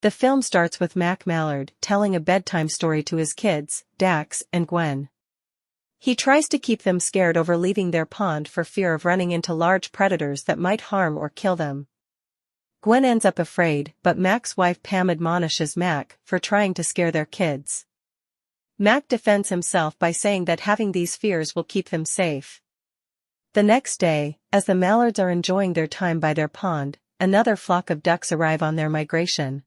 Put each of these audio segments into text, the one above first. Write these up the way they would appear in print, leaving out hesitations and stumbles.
The film starts with Mac Mallard telling a bedtime story to his kids, Dax and Gwen. He tries to keep them scared over leaving their pond for fear of running into large predators that might harm or kill them. Gwen ends up afraid, but Mac's wife Pam admonishes Mac for trying to scare their kids. Mac defends himself by saying that having these fears will keep them safe. The next day, as the Mallards are enjoying their time by their pond, another flock of ducks arrive on their migration.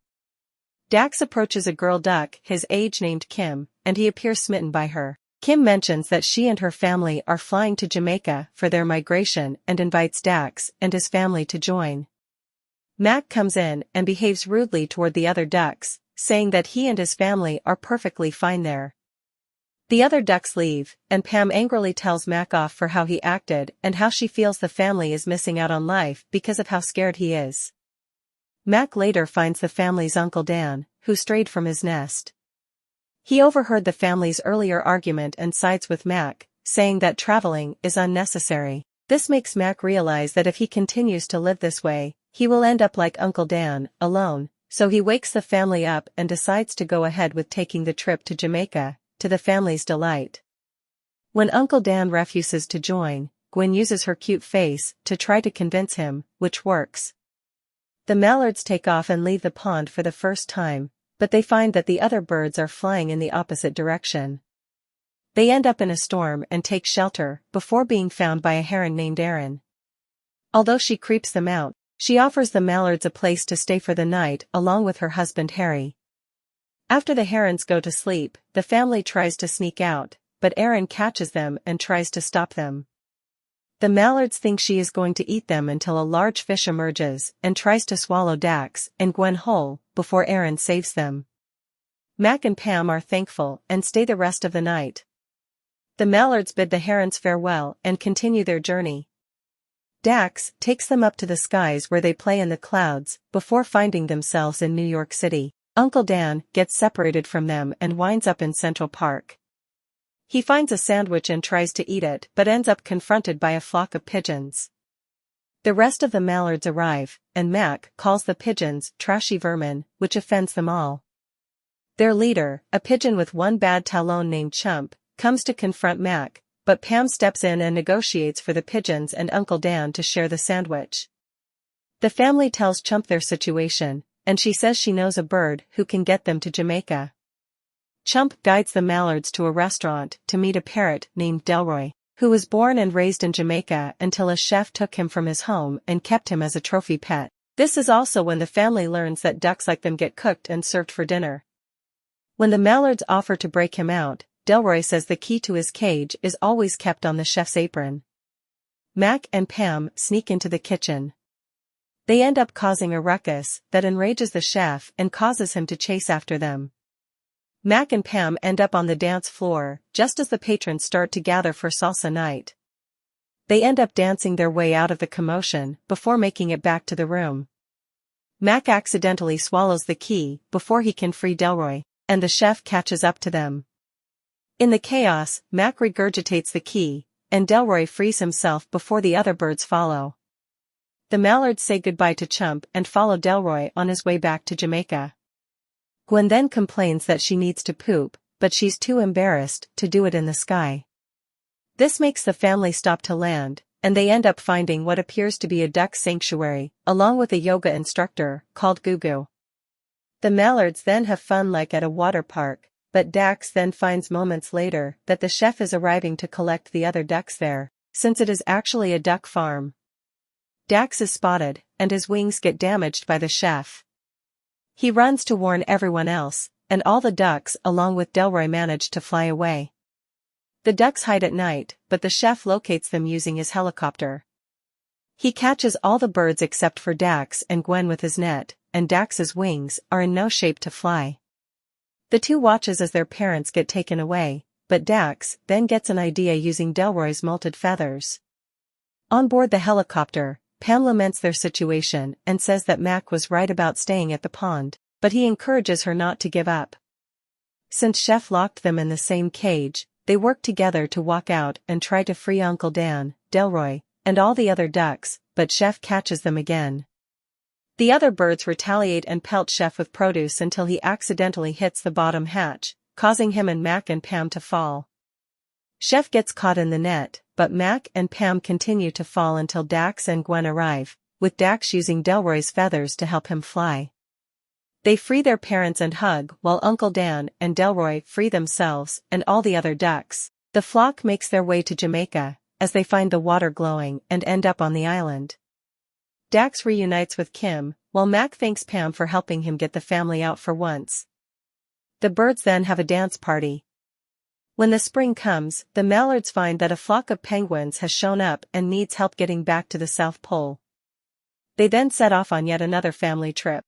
Dax approaches a girl duck his age named Kim, and he appears smitten by her. Kim mentions that she and her family are flying to Jamaica for their migration and invites Dax and his family to join. Mac comes in and behaves rudely toward the other ducks, saying that he and his family are perfectly fine there. The other ducks leave, and Pam angrily tells Mac off for how he acted and how she feels the family is missing out on life because of how scared he is. Mac later finds the family's Uncle Dan, who strayed from his nest. He overheard the family's earlier argument and sides with Mac, saying that traveling is unnecessary. This makes Mac realize that if he continues to live this way, he will end up like Uncle Dan, alone, so he wakes the family up and decides to go ahead with taking the trip to Jamaica, to the family's delight. When Uncle Dan refuses to join, Gwen uses her cute face to try to convince him, which works. The Mallards take off and leave the pond for the first time, but they find that the other birds are flying in the opposite direction. They end up in a storm and take shelter before being found by a heron named Erin. Although she creeps them out, she offers the Mallards a place to stay for the night along with her husband Harry. After the herons go to sleep, the family tries to sneak out, but Erin catches them and tries to stop them. The Mallards think she is going to eat them until a large fish emerges and tries to swallow Dax and Gwen whole, before Erin saves them. Mac and Pam are thankful and stay the rest of the night. The Mallards bid the herons farewell and continue their journey. Dax takes them up to the skies where they play in the clouds, before finding themselves in New York City. Uncle Dan gets separated from them and winds up in Central Park. He finds a sandwich and tries to eat it but ends up confronted by a flock of pigeons. The rest of the Mallards arrive, and Mac calls the pigeons trashy vermin, which offends them all. Their leader, a pigeon with one bad talon named Chump, comes to confront Mac, but Pam steps in and negotiates for the pigeons and Uncle Dan to share the sandwich. The family tells Chump their situation, and she says she knows a bird who can get them to Jamaica. Chump guides the Mallards to a restaurant to meet a parrot named Delroy, who was born and raised in Jamaica until a chef took him from his home and kept him as a trophy pet. This is also when the family learns that ducks like them get cooked and served for dinner. When the Mallards offer to break him out, Delroy says the key to his cage is always kept on the chef's apron. Mac and Pam sneak into the kitchen. They end up causing a ruckus that enrages the chef and causes him to chase after them. Mac and Pam end up on the dance floor, just as the patrons start to gather for salsa night. They end up dancing their way out of the commotion before making it back to the room. Mac accidentally swallows the key before he can free Delroy, and the chef catches up to them. In the chaos, Mac regurgitates the key, and Delroy frees himself before the other birds follow. The Mallards say goodbye to Chump and follow Delroy on his way back to Jamaica. Gwen then complains that she needs to poop, but she's too embarrassed to do it in the sky. This makes the family stop to land, and they end up finding what appears to be a duck sanctuary, along with a yoga instructor, called Gugu. The Mallards then have fun like at a water park, but Dax then finds moments later that the chef is arriving to collect the other ducks there, since it is actually a duck farm. Dax is spotted, and his wings get damaged by the chef. He runs to warn everyone else, and all the ducks along with Delroy manage to fly away. The ducks hide at night, but the chef locates them using his helicopter. He catches all the birds except for Dax and Gwen with his net, and Dax's wings are in no shape to fly. The two watches as their parents get taken away, but Dax then gets an idea using Delroy's molted feathers. On board the helicopter, Pam laments their situation and says that Mac was right about staying at the pond, but he encourages her not to give up. Since Chef locked them in the same cage, they work together to walk out and try to free Uncle Dan, Delroy, and all the other ducks, but Chef catches them again. The other birds retaliate and pelt Chef with produce until he accidentally hits the bottom hatch, causing him and Mac and Pam to fall. Chef gets caught in the net, but Mac and Pam continue to fall until Dax and Gwen arrive, with Dax using Delroy's feathers to help him fly. They free their parents and hug, while Uncle Dan and Delroy free themselves and all the other ducks. The flock makes their way to Jamaica, as they find the water glowing and end up on the island. Dax reunites with Kim, while Mac thanks Pam for helping him get the family out for once. The birds then have a dance party. When the spring comes, the mallards find that a flock of penguins has shown up and needs help getting back to the South Pole. They then set off on yet another family trip.